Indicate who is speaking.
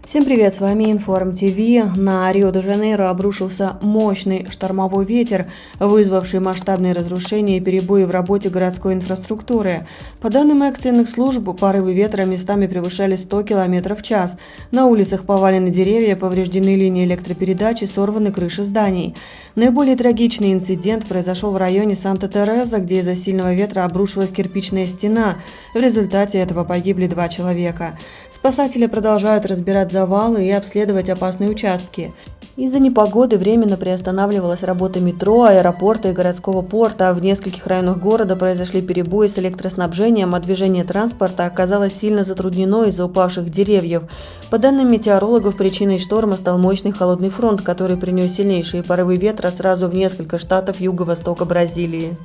Speaker 1: Всем привет, с вами Информ ТВ. На Рио-де-Жанейро обрушился мощный штормовой ветер, вызвавший масштабные разрушения и перебои в работе городской инфраструктуры. По данным экстренных служб, порывы ветра местами превышали 100 километров в час. На улицах повалены деревья, повреждены линии электропередачи, сорваны крыши зданий. Наиболее трагичный инцидент произошел в районе Санта-Тереза, где из-за сильного ветра обрушилась кирпичная стена. В результате этого погибли 2 человека. Спасатели продолжают разбирать завалы и обследовать опасные участки. Из-за непогоды временно приостанавливалась работа метро, аэропорта и городского порта. В нескольких районах города произошли перебои с электроснабжением, а движение транспорта оказалось сильно затруднено из-за упавших деревьев. По данным метеорологов, причиной шторма стал мощный холодный фронт, который принес сильнейшие порывы ветра сразу в несколько штатов юго-востока Бразилии.